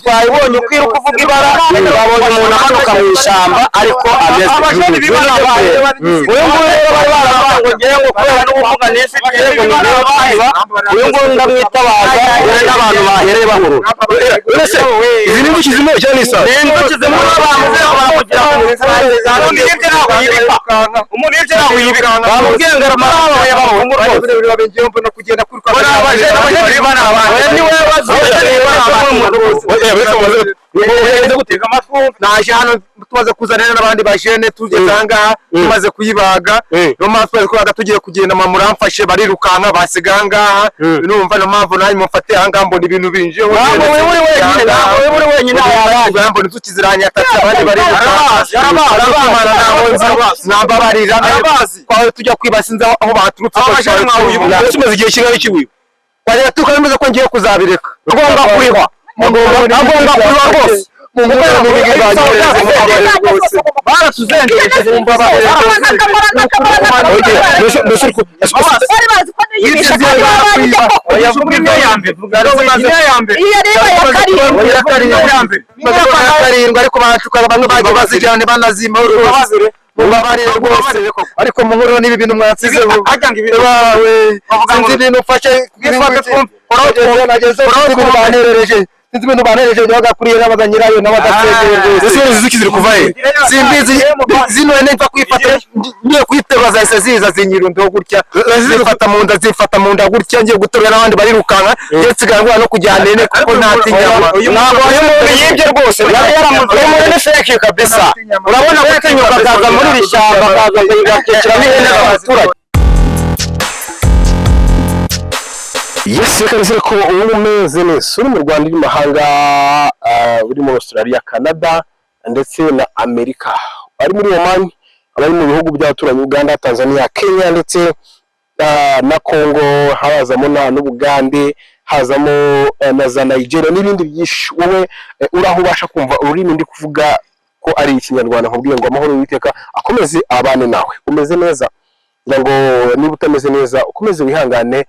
twayibonye ukwiruka uvuga ibara babonye umuntu amanuka mu ishyamba ariko ameze uyu nguyu rero bari baravuga ngewe ngo kubera n'ubuvuga nifite ngo niba bahiba uyu nguyu ndamwitabaza n'abantu bahereye bahurura izi ni inzuki zimwe cyane isa ni inzuki zimwe bamuze bamugira umuntu yibye ntabwo yibika bamubwiye ngo aramara y'abahungu rwose no kugenda kuruka naje hano tumaze kuzanira n'abandi bajene tugeze ahangaha tumaze kuyibaga no mpamvu twari tugiye kugenda muramfashe barirukanka basiga ahangaha numva no mpamvu nayo mufate ahangaha mbona ibintu binje uri wenyine mbona inzuki ziranyatatse abandi barirukanka nababarira kwa tujya kwibasinza aho baturutse tumaze igihe kingana kiwiwe kwajya tukameze ko ngiye kuzabireka agomba kurihwa agomba kurihwa rwose ariko mu nkuru n'ibi bintu mwatsize sinzi ibintu ufashe sinzi ibintu banereje bagakuriye n'abaza nyirayo n'abadategeye rwose inzuki ziri kuva he simbizi zino neza kwifata ngiye kwiterwa zahise ziza zinyirundeho gutya zifata mu nda gutya ngiye guterura n'abandi barirukanka ndetse nsigara no kujyana kuko ntatinya ntabwo yibye rwose yaramuze muri ni fake kabisa urabona ko tinyuka akaza muri iri shyamba akaza ngakekera n'ihene z'abaturage. Yes, reka ko umeze neza uri mu Rwanda uri mahanga uri muri Australia, Canada ndetse na Amerika, ari muri Oman, abari mu bihugu by'abaturanyi Uganda, Tanzania, Kenya ndetse na Congo, hazamo n'Ubugande, hazamo na za Nigeria n'ibindi byinshi. Wowe uraho ubasha kumva ururimi ndi kuvuga ko ari ikinyarwanda, nkubwiye ngo amahoro y'Uwiteka akomeze abane nawe. Umeze neza ngo niba utameze neza ukomeze wihangane.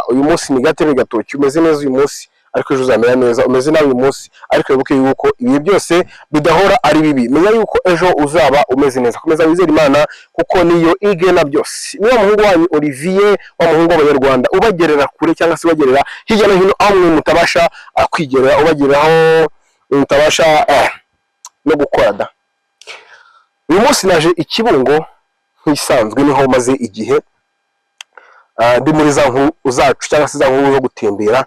Uyu munsi ni gatebe gatoki, umeze neza uyu munsi ariko ejo uzamera neza, umeze nawe uyu munsi ariko wibuke yuko ibi byose bidahora ari bibi. Menya yuko ejo uzaba umeze neza, komeza wizere Imana kuko niyo igena byose. Niyo muhungu wanyu Olivier, wa muhungu w'Abanyarwanda ubagerera kure cyangwa se ubagerera hirya no hino aho mwe mutabasha kwigerera, ubageraho mutabasha no gukora da. Uyu munsi naje Ikibungo nk'isanzwe, niho maze igihe ndi muri za nkuru zacu cyangwa se za nkuru zo gutembera.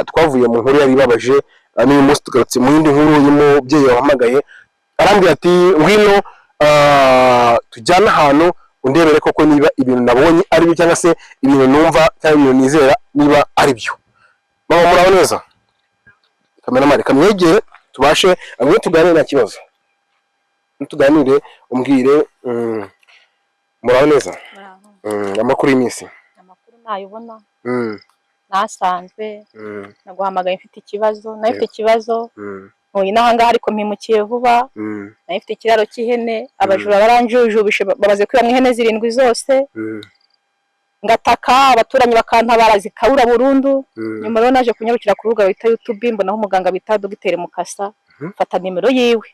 Twavuye mu nkuru yari babaje, n'uyu munsi tugarutse mu yindi nkuru y'umubyeyi wahamagaye arambwira ati ngwino tujyana ahantu undebere koko niba ibintu nabonye ari byo cyangwa se ibintu numva cyangwa ibintu nizera niba ari byo. Mama muraho neza? Kameramani kamwegere tubashe amwe tuganire nta kibazo, tuganire umbwire muraho neza? Amakuru y'iminsi? Amakuru nayibona nasanzwe naguhamagaye mfite ikibazo, nafite ikibazo ntuye n'ahangaha ariko mpimukiye vuba. Nafite ikiraro cy'ihene, abajura baranjujubishe babaze kwiba ihene 7 zose, ngataka abaturanyi bakantabara zikabura burundu. Nyuma rero naje kunyarukira ku rubuga bita YouTube, mbonaho umuganga bita Dr Mukasa, mfata nimero yiwe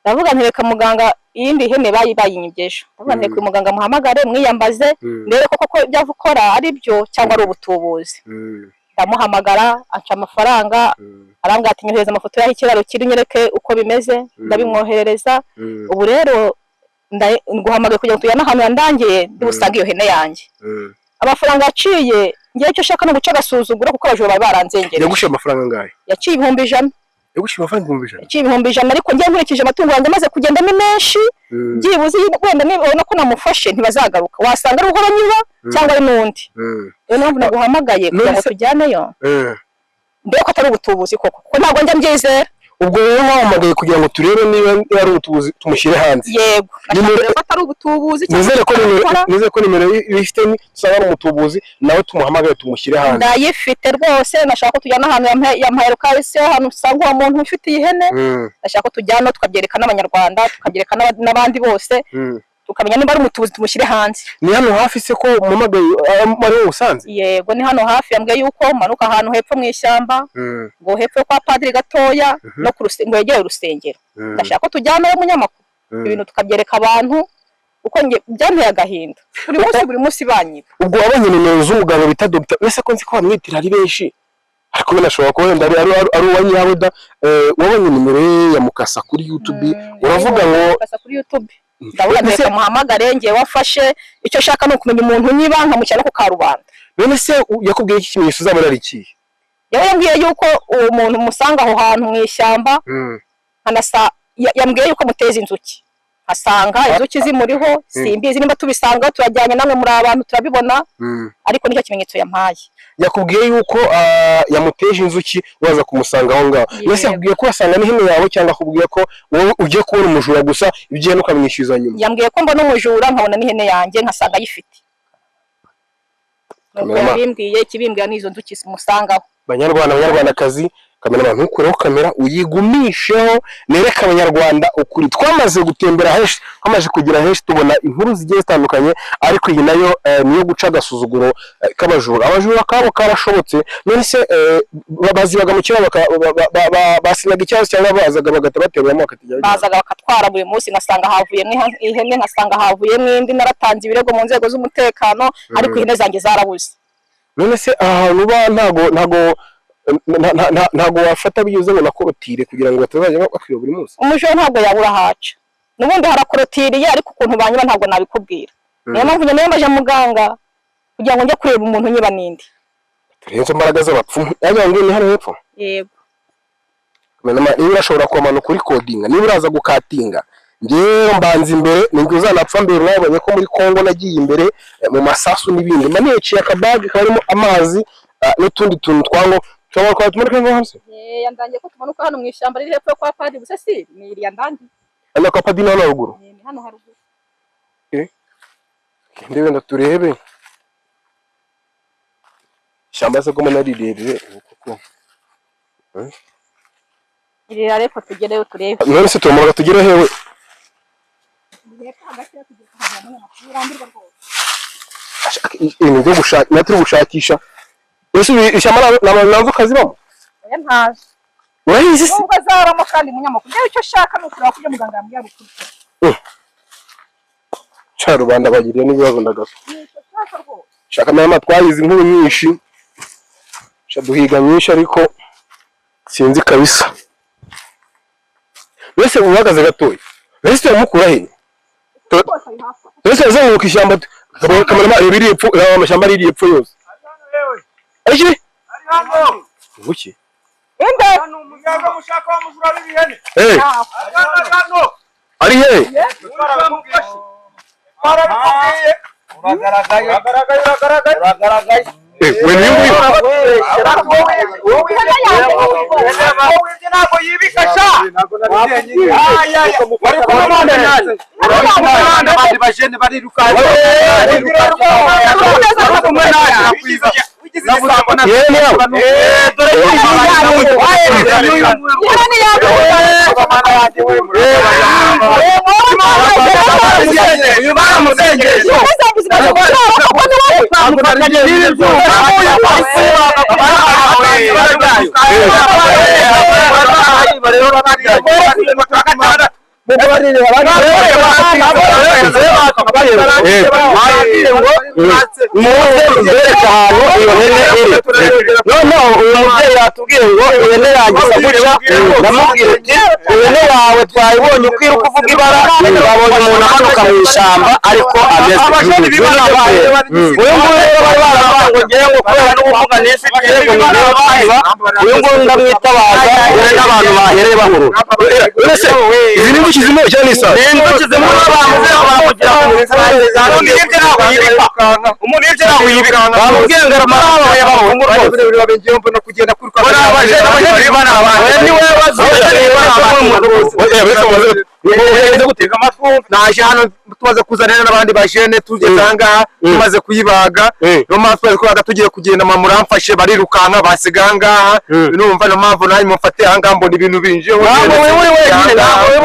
ndavuga nti reka muganga iyindi hene bayinyigesha, ndavuga nti reka muganga muhamagare mwiyambaze ndere koko ibyo avukora ari byo cyangwa ari ubutubuzi. Ndamuhamagara aca amafaranga, arambwira ati nyohereza amafoto y'aho ikiraro kiri nyereke uko bimeze, ndabimwoherereza. Ubu rero nguhamagaye kugira ngo tuyane ahantu yandangiye ndusanga iyo hene yanjye. Amafaranga aciye ngiye cyo shaka no guca gasuzugura kuko abajura bari baranzengera. Yagushe amafaranga ngahe? Yaciye 1,100. Yagushe amafaranga 1,100? Yaciye 1,100 ariko ngiye nkurikije amatungo yanjye maze kugenda ni menshi. Byibuze wenda nibona ko namufashe ntibazagaruka, wasanga ari uhora nyiba cyangwa ari nundi. Rero mpamvu naguhamagaye kugira ngo tujyaneyo. Mbere ko atari ubutubuzi koko, ko ntabwo njya mbyizera. ubwo rero wahamagaye kugira ngo turebe niba ari ubutubuzi tumushyire hanze. Yego nashaka ko atari ubutubuzi nizere ko nimero ifite tusanga ari umutubuzi nawe tumuhamagaye tumushyire hanze. Ndayifite rwose nashaka ko tujyana ahantu yampaye lokasi ahantu usanga uwo muntu ufite ihene nashaka ko tujyana tukabyereka n'abanyarwanda tukabyereka n'abandi bose tukamenya niba ari umutubuzi tumushyire hanze. Ni hano hafi se ko mumagaye ari Musanze? Yego ni hano hafi, yambwiye yuko manuka ahantu hepfo mu ishyamba ngo hepfo kwa padiri gatoya no ku ngo yegere urusengero. Ndashaka ko tujyana yo munyamakuru ibintu tukabyereka abantu uko byanteye agahinda buri munsi banyiba. Ubwo wabonye nimero z'umuganga bita Dr. Ese ko nzi ko bamwitira ari benshi ariko binashobora kuba wenda ari uwa Nyabuda. Wabonye nimero ye ya Mukasa kuri YouTube uravuga ngo Mukasa kuri YouTube ndabona ndetse muhamagare ngiye wafashe icyo shaka no kumenya umuntu nyiba nkamushyira ku karubanda. None se yakubwiye iki kimenyetso uzabona ari iki? Yambwiye yuko uwo muntu musanga aho hantu mu ishyamba yambwiye yuko muteza inzuki asanga inzuki zimuriho simbizi nimba tubisanga turajyanye namwe muri abantu turabibona ariko nicyo kimenyetso yampaye. Yakubwiye yuko yamuteje inzuki waza kumusanga aho ngaho. Nese yakubwiye ko asanga n'ihene yawe cyangwa akubwiye ko wowe ugiye kubona umujura gusa ibyo no kamwishyuza nyuma? Yambwiye ko mbona umujura nkabona n'ihene yanjye nkasanga ayifite. Nuko yabimbwiye kibimbwira n'izo nzuki musangaho. Banyarwandakazi kamera ntukureho kamera uyigumisheho nereka abanyarwanda ukuri. Twamaze gutembera henshi twamaze kugira henshi tubona inkuru zigiye zitandukanye ariko iyi nayo niyo guca agasuzuguro k'abajura. Abajura kabo karashobotse. None se bazibaga mu kiraro basinaga ikibazo cyangwa bazaga bagatabateramo bakatijya bazaga bakatwara buri munsi ngasanga havuyemo ihene ngasanga havuyemo indi naratanze ibirego mu nzego z'umutekano ariko ihene zanjye zarabuze. None se ahantu ba ntago wafata binyuze ngo nakorotire kugira ngo batazajya bakwiba buri munsi? Umujura ntabwo yabura haca n'ubundi harakorotiriye ariko ukuntu banyuma ntabwo nabikubwira. Niyo mpamvu nyine mbaje muganga kugira ngo njye kureba umuntu nyiba nindi. Turenze imbaraga z'abapfumu yagira ngo ni hano hepfo. Yego niba urashobora kwamana kuri codinga niba uraza gukatinga ngewe mbanza imbere nibwo uzanapfa mbere. Urabonye ko muri Kongo nagiye imbere mu masasu n'ibindi maneciye akabage karimo amazi n'utundi tuntu twango cyangwa kwa tumanuka ngo hasi. Yandangiye ko tumanuka hano mu ishyamba riri hepfo kwa padiri Busesi ni iriya ndandi. Ana kwa padiri hano haruguru. Ni hano haruguru. Ndebe ndaturebe. Ishyamba se ko mona rirerire kuko. Iriya reko tugereyo turebe. None se tumuraga tugere hewe? Ibintu byo gushaka naturi gushakisha. Ese ishyamba nazo kazibamo? Ntaje. Urayizi se? Nubwo zaramo kandi munyamakuru rero icyo shaka no kureba kujya muganga yambwiye gukurikiza. Cha rubanda bagiriye n'ibibazo ndagaso. Shaka mama twayize inkuru nyinshi. Duhiga nyinshi ariko sinzi kabisa. Wese ubagaze gatoya. Wese yamukura he? Wese azamuka ishyamba kamera ibiri epfo amashyamba ari epfo yose. Ari hano. Nguki? Ende hano umuyaga mushaka wa mujura b'ibihene. Hano. Ari he? Uragaragaye. Wewe ntabwo yibikasha. twayibonye ukwiruka uvuga ibara babonye umuntu amanuka mu ishyamba ariko ameze uyu nguyu rero bari baravuga ngo ngewe ngo kubera kuvuga nese yego ni bahiba uyu ngo ndamwitabaza n'abantu bahereye bahuru ese izi ni nguki zimwe cyane isa n'inguki zimwe bamuze bamugira umuntu yibye naho yibikanga bamubwiye ngo aramara y'abahungu rwose babengiye mbona kugenda kuruka abaje bana abantu ni wewe naje hano tumaze kuzanira n'abandi bajene tugeze ahangaha tumaze kuyibaga no mpamvu twaza tugiye kugenda muramfashe barirukanka basiga ahangaha numva no mpamvu nanjye mufate ahangaha mbona ibintu binjeho wewe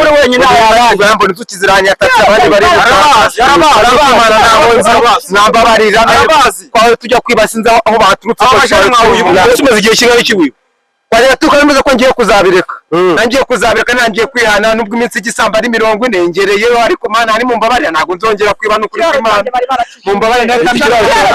uri wenyine yaranga mbona inzuki ziranyataka abandi nambabarira kwa tujya kwibasinza aho baturutse kimaze igihe kingana kiwiwe Wajya tukameze ko ngiye kuzabireka nangiye kuzabireka nangiye kwihana nubwo iminsi igisamba ari 40 ngereyeho ariko mana ari mumbabarira ntago nzongera kwiba no kuri Imana mumbabarira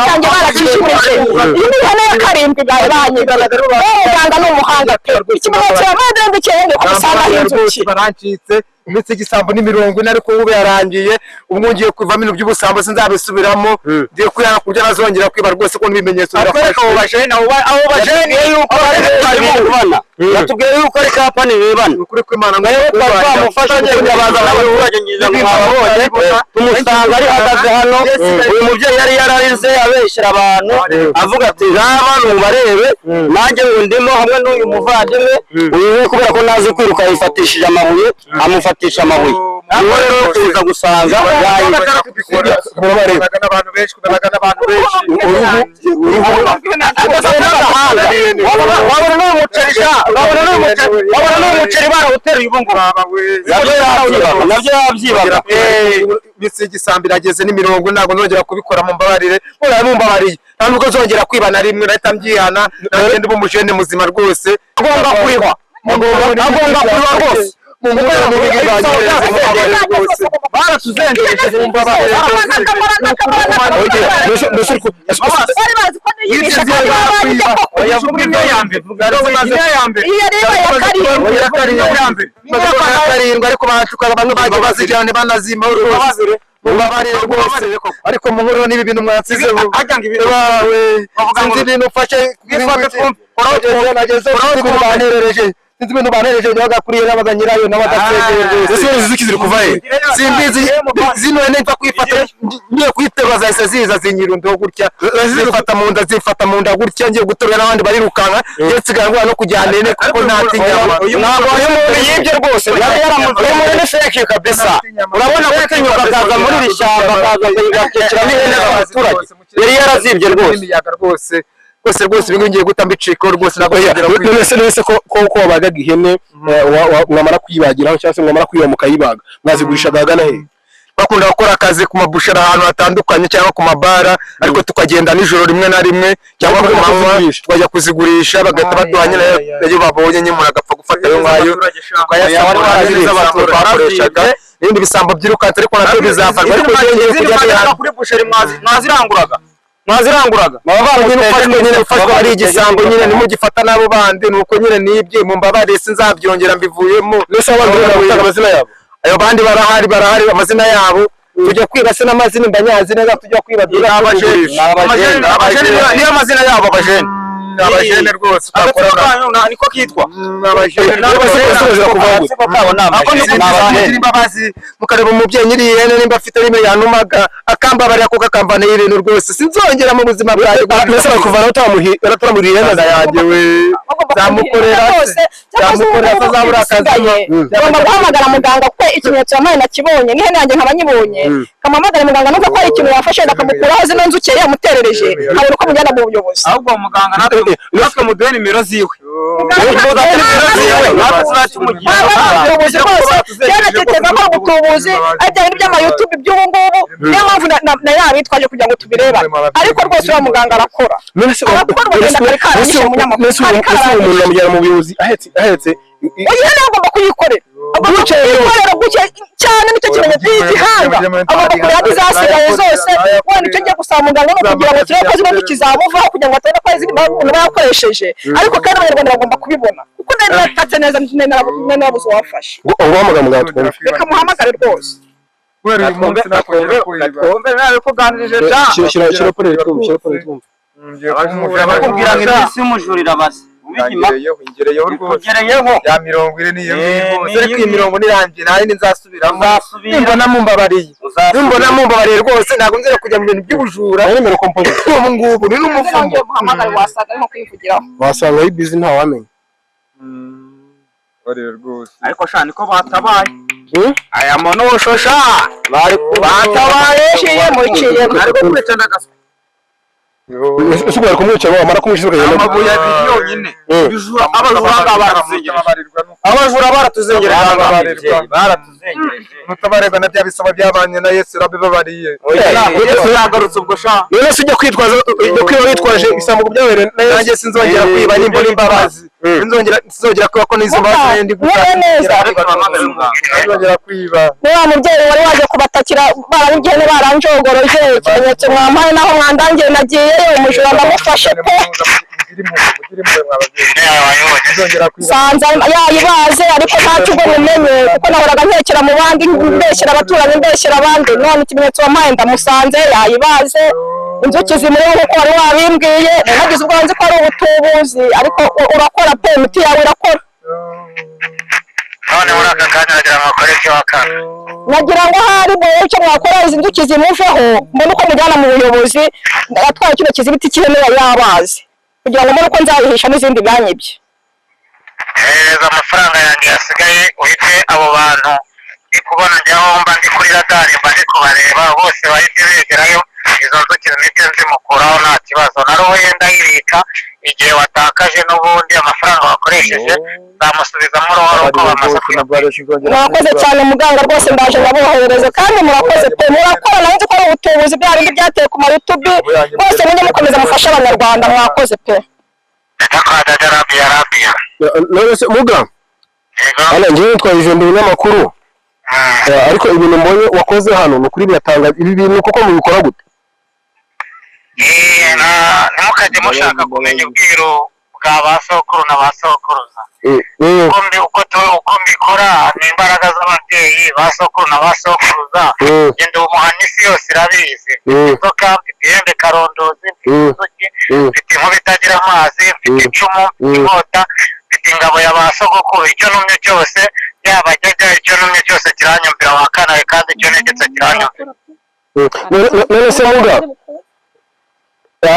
cyangwa baracishimije iyi ni hane ya karindwi banyigaragara muganga n'umuhanga ikimenyetso y'amadende cyenge kusanga inzuki barancitse iminsi igisambo ni 40 ariko ubu yarangiye ubwo ngiye kuvamo ibintu by'ubusambo sinzabisubiramo ngiye kwihana kubyo nazongera kwiba rwose ko n'ibimenyetso birafasha aho bajene yuko bana yatubwiye yuko ari kapani bibana ukuri kw'Imana ngo twamufasha kugabaza abaturage ngiza mwabonye tumusanga ari hagaze hano uyu mubyeyi yari yararize abeshera abantu avuga ati abantu barebe nanjye ngo ndimo hamwe n'uyu muvandimwe uyu kubera ko nazi kwiruka yifatishije amabuye amufatisha amabuye niwe rero kuza gusanga n'abantu benshi wabona n'umuceri barawuteruye ubu ngubu nabyo yabyibaga bisigisambi irageze ni 40 ntabwo nzongera kubikora mu mbabarire mubabariye nta nubwo nzongera kwiba na rimwe nahita mbyihana nagende b'umujene muzima rwose agomba kurihwa rwose baratuzengereje ariko bacuka abantu baje bazijyane banazima mubabarire rwose ariko mu nkuru n'ibi bintu mwatsize bawe sinzi ibintu ufashe nageze banerereje sinzi ibintu banereje bagakuriye n'abaza nyirayo n'abadategeye ese ziki ziri kuva he simbizi zino neza kwifata ngiye kwiteba zahise ziza zinyirundeho gutya zifata mu nda gutya ngiye gutorera n'abandi barirukanka ndetse gangwa no kujyana kuko ntatinyama ntabwo ari mu yibye rwose yari yaramuze muri feke kabisa urabona ko tinyuka kaza muri rishyamba kaza kuyigakekera n'ihene z'abaturage yari yarazibye rwose rwose ibintu ngiye gutambicika rwose nese ko wabagaga ihene mwamara kuyibagiraho cyangwa se mwamara kuyiba mukayibaga mwazigurishaga agana he bakunda gukora akazi ku mabushara ahantu hatandukanye cyangwa ku mabara ariko tukagenda nijoro rimwe na rimwe cyangwa ku manywa tukajya kuzigurisha bagahita baduha nyine iyo babonye nyine umuntu agapfa gufata ayo ngayo tukayasaba n'abazi abantu bakoreshaga n'ibindi bisambo byirukanse ariko nabyo bizafarwa ariko kujya kuri busheri mwaziranguraga nyine ufashwe ari igisambo nyine nimugifata n'abo bandi nuko nyine nibye mu mbabare sinzabyongera mbivuyemo nese abandi baravuga amazina yabo ayo bandi barahari amazina yabo tujya kwiba se n'amazina mbanyazi neza tujya kwiba abajene niyo amazina yabo abajene rwose niko kitwa imbabazi mukareba umubyeyi nyiri ihene nimba afite rimwe yanumaga akambabarira kuko akamvanaho ibintu rwose sinzongera mu buzima bwawe mbese bakuvana utaramuriye ihene yanjye we zamukorera azabura akazi ngomba guhamagara muganga kuko ikimenyetso yamaye nakibonye n'ihene yanjye nkaba nyibonye kamuhamagara muganga numva ko ari ikintu yafashe akamukuraho zino nzuki yari yamuterereje nkabona uko mujyana mu buyobozi ahubwo muganga natwe muduhe nimero ziwe ubutubuzi rwose byanatekereza ko ubutubuzi ari bya bintu by'amayutubi by'ubu ngubu niyo mpamvu na yabitwaje kugira ngo tubirebane ariko rwose uwo muganga arakora umuntu yamujyana mu buyobozi ahetse ihene agomba kuyikorera cyane nicyo kimenyetso y'igihanga agomba kureba izasigaye zose wenda icyo ngiye gusaba muganga no kugira ngo turebe ko zino nzuki zamuvaho kugira ngo atabona ko ari izindi umuntu bayakoresheje ariko kandi abanyarwanda bagomba kubibona kuko nari natatse neza nabuze uwafashe uhamagara muganga twumve reka muhamagare rwose shyira porere twumve bakubwira ngo iminsi y'umujurira basi ingereyeho rwose ya 40 niyo rwose ariko iyi 40 nirangiye nta yindi nzasubiramo nimbona mumbabariye rwose ntabwo nzira kujya mu bintu by'ubujura nimero composition ubu ngubu ni n'umuvumo wasaga nko kwivugiraho wasanga iyi busy nta wamenye barire rwose ariko shani ko batabaye aya monoshosha batabaye muciye ariko kwecana gaso ese bari kumwica bamara kumwica amabuye abiri yonyine bijura abajura baratuzengereje mutabarebwa na bya bisaba by'abanye na Yesu rabe babariye Yesu yagarutse ubwo sha none se ujya kwitwaza kwiba witwaje isambuko byabereye nanjye sinzongera kwiba nimbona imbabazi sinzongera kwiba ko n'izo mbabazi ndi sinzongera kwiba wa mubyeyi wari waje kubatakira barabigene baranjogoroje ikimenyetso mwampaye naho mwandangiye nagiyeyo umujura ndamufashe pe sanza yayibaze ariko ntacyo ubwo mumenye kuko nahoraga ntekera mu bandi mbeshyira abaturanyi mbeshyira abandi none ikimenyetso wampaye ndamusanze yayibaze inzuki zimuriho nk'uko wari wabimbwiye nagize ubwo nzi ko ari ubutubuzi ariko urakora pe imiti yawe irakora none muri aka kanya nagira ngo akore ibyo wakana nagira ngo hari wowe icyo mwakora izi nzuki zimuveho mbone uko mujyana mu buyobozi atwara kino kizibiti cy'ihene yari yabazi kugira ngo mbone uko nzayihisha n'izindi byanyibye hereza amafaranga yanjye yasigaye uhite abo bantu ndi kubona njyaho mba ndi kuri radari mba ndi kubareba bose bahise begerayo izo nzuki zimite nzimukuraho nta kibazo na roho ye ndayibika igihe watakaje n'ubundi amafaranga wakoresheje zamusubizamo roho uko bamaze murakoze cyane muganga rwose ndaje ndaboherereza kandi murakoze pe murakora nawe nzi ko ari ubutubuzi bya bindi byateye ku marutubi bose mujye mukomeza mufashe abanyarwanda mwakoze pe none se muga hano ngiye nitwaje ibinyamakuru ariko ibintu mbonye wakoze hano ni ukuri biratanga ibi bintu kuko mubikora gute ntimukajye mushaka kumenya ubwiru bwa ba sokuru na ba sokuruza uko mbikora ni imbaraga z'ababyeyi ba sokuru na ba sokuruza ngenda umuhanda isi yose irabizi inzoka mfite ihembe karondozi mfite inzuki mfite inkuba itagira amazi mfite icumu inkota mfite ingabo ya ba sogokuru icyo numye cyose yaba jyajya icyo numye cyose kiranyumvira wakanawe kandi icyo negetse kiranyumvira none se muga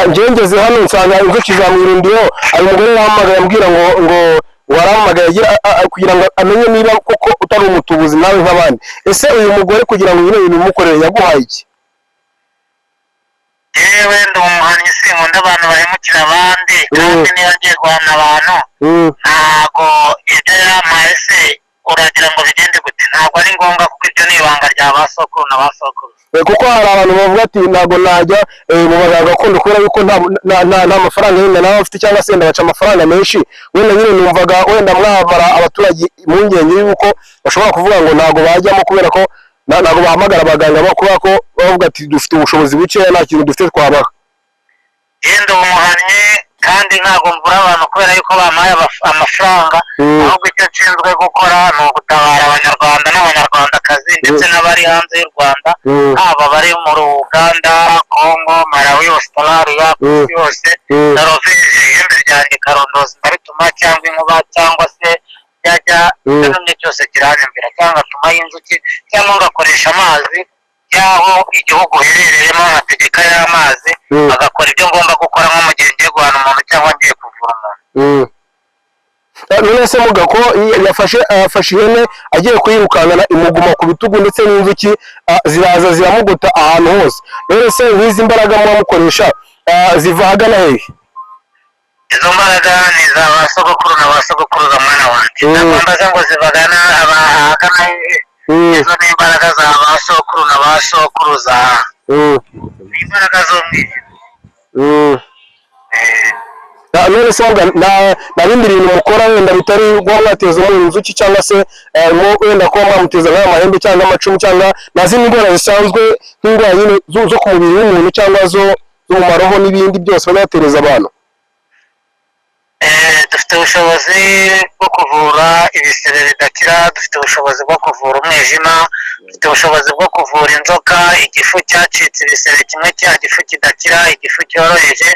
ngengeze hano nsanga inzuki zamwirundiyeho hari umugore wahamagaye ambwira ngo warahamagaye kugira ngo amenye niba koko utari umutubuzi nawe nk'abandi ese uyu mugore kugira ngo bino bintu bimukorere yaguhaye iki yewe ndi umuhannyi sinkunda abantu bahemukira abandi kandi niyo ngiye guhana abantu ntago ibyo yampaye se uragira ngo bigende gute ntabwo ari ngombwa kuko ibyo ni ibanga rya ba sokuru na ba sokuru kuko hari abantu bavuga ati ntabwo najya mu baganga gakondo kubera yuko nta mafaranga yenda nawe afite cyangwa se baca amafaranga menshi wenda nyine numvaga wenda mwamara abaturage impungenge y'uko bashobora kuvuga ngo ntabwo bajyamo kubera ko ntabwo bahamagara abaganga kubera ko bavuga ati dufite ubushobozi bukeya nta kintu dufite twabaha yenda umuhannyi kandi ntabwo mvura abantu kubera yuko bampaye amafaranga ahubwo icyo nshinzwe gukora ni ugutabara abanyarwanda n'abanyarwandakazi ndetse n'abari hanze y'u Rwanda haba bari mu Uganda Congo Malawi Australia kusi yose naroveje ihembe ryanjye karondozi ndarituma cyangwa inkuba cyangwa se yajya n'umwe cyose kiranyumvira cyangwa atuma y'inzuki cyangwa ngakoresha amazi y'aho igihugu uherereyemo amategeko y'amazi agakora ibyo ngomba gukora nko mu gihe ngiye guhana umuntu cyangwa ngiye kuvura umuntu none se muga ko yafashe ihene agiye kuyirukankana imuguma ku bitugu ndetse n'inzuki ziraza ziramugota ahantu hose none se nk'izi mbaraga mukoresha ziva ahagana hehe izo mbaraga ni za ba sogokuru na ba sogokuruza mwana wanjye ntabwo mbaza ngo zivagana ahagana hehe izo ni imbaraga za ba sokuru na ba sokuruza ni imbaraga zo mw'ijuru none se nta bindi bintu mukora wenda bitari kuba mwateza umuntu inzuki cyangwa se wenda kuba mwamuteza nk'amahembe cyangwa amacumu cyangwa na zindi ndwara zisanzwe nk'indwara nyine zo ku mubiri w'umuntu cyangwa zo mu maroho n'ibindi byose banatereza abantu dufite ubushobozi bwo kuvura ibisebe bidakira dufite ubushobozi bwo kuvura umwijima dufite ubushobozi bwo kuvura inzoka igifu cyacitse ibisebe kimwe cya gifu kidakira igifu cyoroheje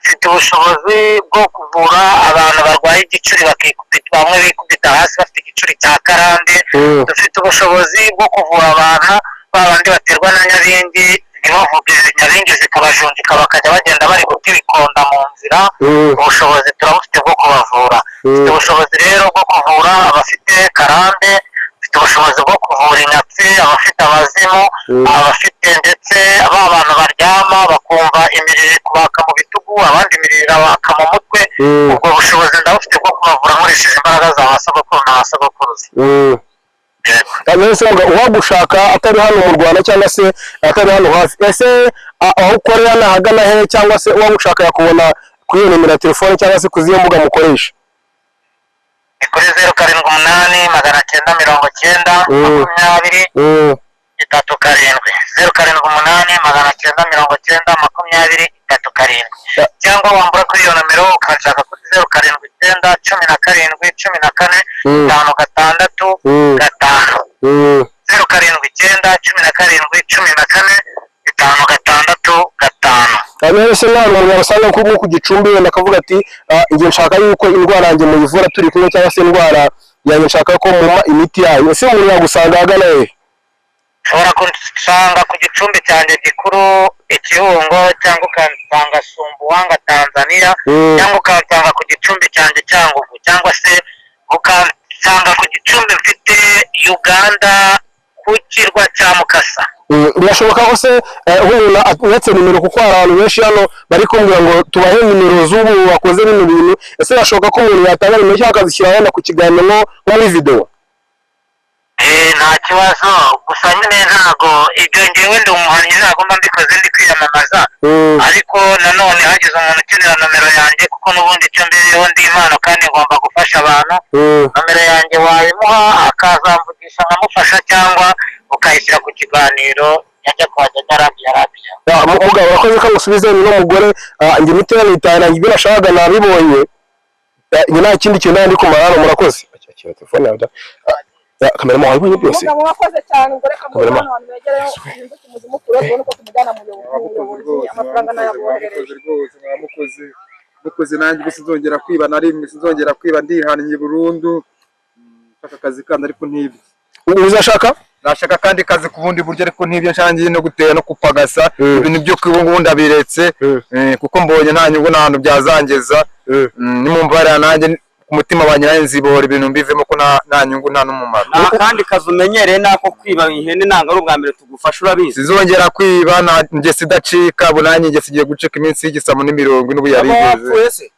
mfite ubushobozi bwo kuvura abantu barwaye igicuri bakikubita, bamwe bikubita hasi bafite igicuri cya karande. Dufite ubushobozi bwo kuvura abantu babandi baterwa na nyabingi, ntibavuge nyabingi zikabajunjika bakajya bagenda bari guta ibikonda mu nzira. Ubushobozi turabufite bwo kubavura. Dufite ubushobozi rero bwo kuvura abafite karande, dufite ubushobozi bwo kuvura inyatsi, abafite abazimu, abafite ndetse ba bantu baryama bakumva imirire kubaka mu bitugu, abandi imirire irabaka mu mutwe. Ubwo bushobozi ndabufite bwo kubavura nkoresheje imbaraga za ba sogokuru na ba sogokuruza. uwagushaka atari hano mu Rwanda cyangwa se atari hano hafi, ese aho ukorera nahagana he, cyangwa se uwagushaka yakubona kuri iyo nimero ya telefone cyangwa se kuziyo mbuga mukoresha? Ni kuri 078 990 20 37 078 990 20 37 cyangwa wambura kuri iyo nomero ukashaka kuri 079 17 14 56 5 079 17 14 56 5. Ese nta umuntu wasanga nko ku Gicumbi wenda akavuga ati ngiye nshaka yuko indwara yanjye muyivura turi kumwe, cyangwa se indwara yanjye nshaka ko muma imiti yayo, ese umuntu yagusanga agana he? Ushobora kunsanga ku Gicumbi cyanjye gikuru Ikirungo, cyangwa ukansanga Sumbuwanga Tanzania, cyangwa ukansanga ku Gicumbi cyanjye Cyangugu, cyangwa se ukansanga ku Gicumbi mfite Uganda ku kirwa cya Mukasa. Birashoboka ko se umuntu atwetse nimero, kuko hari abantu benshi hano bari kumbwira ngo tubahe nimero z'ubu wakoze bino bintu. Ese birashoboka ko umuntu yatanga nimero cyangwa akazishyira hano ku kiganiro nko muri video? Nta kibazo, gusa nyine ntago ibyo ngewe ndi umuhanyi ntago mba mbikoze ndi kwiyamamaza, ariko nanone hagize umuntu ukenera nomero yanjye, kuko n'ubundi icyo mbereho ndi impano kandi ngomba gufasha abantu, nomero yanjye wayimuha akazamvugisha nkamufasha, cyangwa ukayishyira ku kiganiro yajya kwajya Arabia. Mugabo urakoze ko musubize n'umugore njye mutera nitana ibyo nashakaga nabibonye, njye nta kindi kintu ndi kumarana. Murakoze telefone yawe kamera mu wabonye byose. Murakoze cyane, ngo reka mu abantu begereyo inzu kimuzimukuru ubone ko tumujyana mu buyobozi, amafaranga nayaboherereje rwose. Mukoze nanjye sinzongera kwiba na rimwe, sinzongera kwiba, ndihannye burundu. Shaka akazi kandi ariko ntibyo uzashaka, nashaka kandi kazi ku bundi buryo ariko ntibyo nshangiye no gutera no kupagasa ibintu byo kwibungu ndabiretse, kuko mbonye nta nyungu n'ahantu byazangeza. Nimumvara nanjye ku mutima wanjye nanjye nzibora ibintu mbivemo ko nta nyungu nta n'umumaro. Kandi kazi umenyereye nako kwiba ihene nanga ari ubwa mbere tugufasha, urabizi. Sinzongera kwiba, nge sidacika, bunanye nge sigiye gucika iminsi y'igisamo n'imirongo n'ubu yarigeze.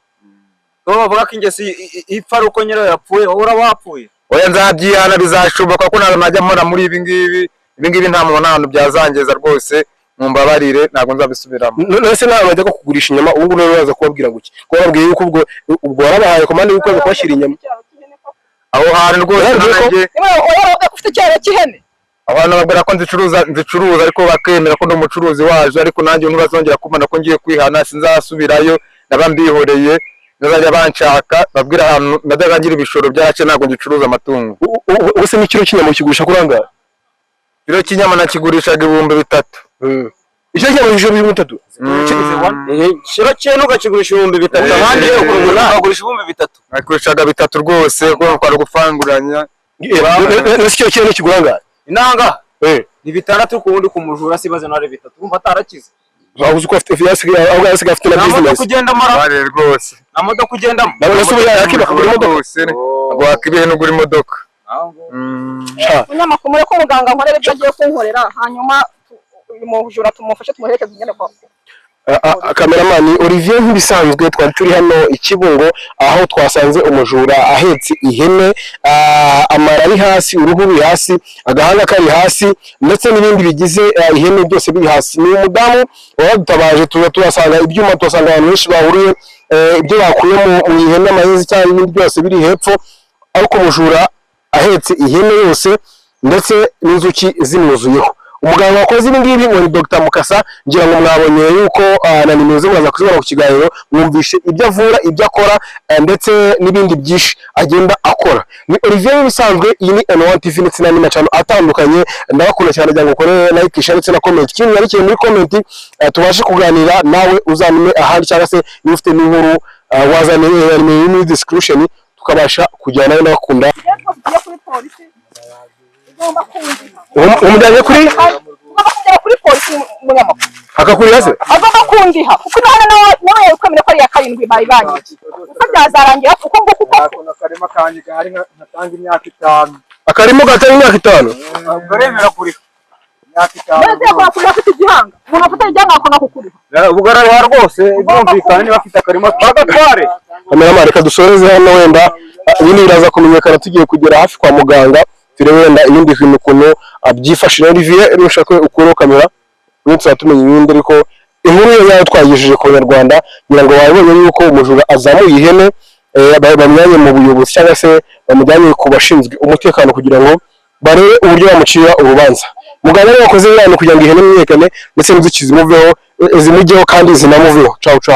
Bavuga ko ingesi ipfa ari uko nyirayo yapfuye, wowe urabapfuye. Oya nzabyihana, bizashoboka ko najya mpora muri ibi ngibi nta muntu n'ahantu byazangeza rwose. Mumbabarire ntabwo nzabisubiramo. Nese nawe bajya ko kugurisha inyama, ubu rero baza kubabwira ngo iki, ko babwiye yuko ubwo warabahaye komande yuko kubashyira inyama aho hantu rwose. Nanjye ufite cyaro cy'ihene, abantu babwira ko nzicuruza ariko bakemera ko ndi umucuruzi waje, ariko nanjye ntibazongera kumana ko ngiye kwihana, sinzasubirayo, naba mbihoreye. Bazajya banshaka babwira ahantu nadagangira ibishoro byacu, ntabwo ngicuruza amatungo. Ubuse n'ikiro cy'inyama kigurisha kurangara? Kilo cy'inyama nakigurishaga 3000. Icyo cy'inyama ijoro 3000. Kilo cy'ihene ukakigurisha 3000, abandi yo ku munani bagurisha 3000. Nakurishaga 3 rwose, kuko kwari gufanguranya. Nese icyo cy'inyama kiguranga inanga ni 6 ku wundi kumujura sibaze nare 3, urumva atarakize. Bavuze ko afite yasigaye aho yasigaye afite na business kugenda mara bare rwose, na modoka kugendamo nabose ubu yakiba kugura imodoka wakibihe no gura imodoka. Munyamakuru mureko muganga nkorera ibyo agiye kunkorera, hanyuma umujura tumufashe tumuherekeze ngene kwa Kameramani Olivier. Nk'ibisanzwe twari turi hano Ikibungo, aho twasanze umujura ahetse ihene, amara ari hasi, uruhu ruri hasi, agahanga kari hasi, ndetse n'ibindi bigize ihene byose biri hasi. Ni umudamu wadutabaje, turasanga ibyuma, turasanga abantu benshi bahuriye, ibyo bakuye mu ihene, amahezi cyangwa ibindi byose biri hepfo, ariko umujura ahetse ihene yose ndetse n'inzuki zimwuzuyeho. umuganga wakoze ibi ngibi ngo ni Dr Mukasa, ngira ngo mwabonye yuko na nimero ze mwaza kuzibona ku kiganiro, mwumvishe ibyo avura, ibyo akora ndetse n'ibindi byinshi agenda akora. Ni Olivier bisanzwe, iyi ni N1 TV ndetse n'andi macano atandukanye. Ndabakunda cyane, cyangwa ukore like, share ndetse na comment, kintu yarikiye muri comment tubashe kuganira nawe, uzanime ahandi cyangwa se niba ufite n'inkuru wazanire muri description tukabasha kujyana nawe. Ndabakunda. Umujyanye kuri polisi munyamakuru akakurira se agomba kundiha kuko nawe ukwemera ko ari ya karindwi bari banyiye uko byazarangira kuko ngo kuko akarima kanjye gahari ngatanga imyaka 5. akarimo gatari imyaka 5 baremera kuri imyaka 5 maze yakora kuri afite igihanga umuntu afite igihanga akona kukuriha ubugarara rwose byumvikana niba afite akarima bagatware. kamera reka dusoreze hano, wenda ibindi biraza kumenyekana tugiye kugera hafi kwa muganga, turebe wenda ibindi bintu ukuntu abyifashe. Olivier nushaka ukuro kamera n'utsa tumenya ibindi, ariko inkuru yayo twagejeje ku Banyarwanda kugira ngo babone yuko umujura azamuye ihene, bamujyanye mu buyobozi cyangwa se bamujyanye ku bashinzwe umutekano kugira ngo barebe uburyo bamucira urubanza. Muganga yakoze ibintu kugira ngo ihene imenyekane ndetse n'inzuki zimujyeho kandi zinamuveho. Ciao ciao.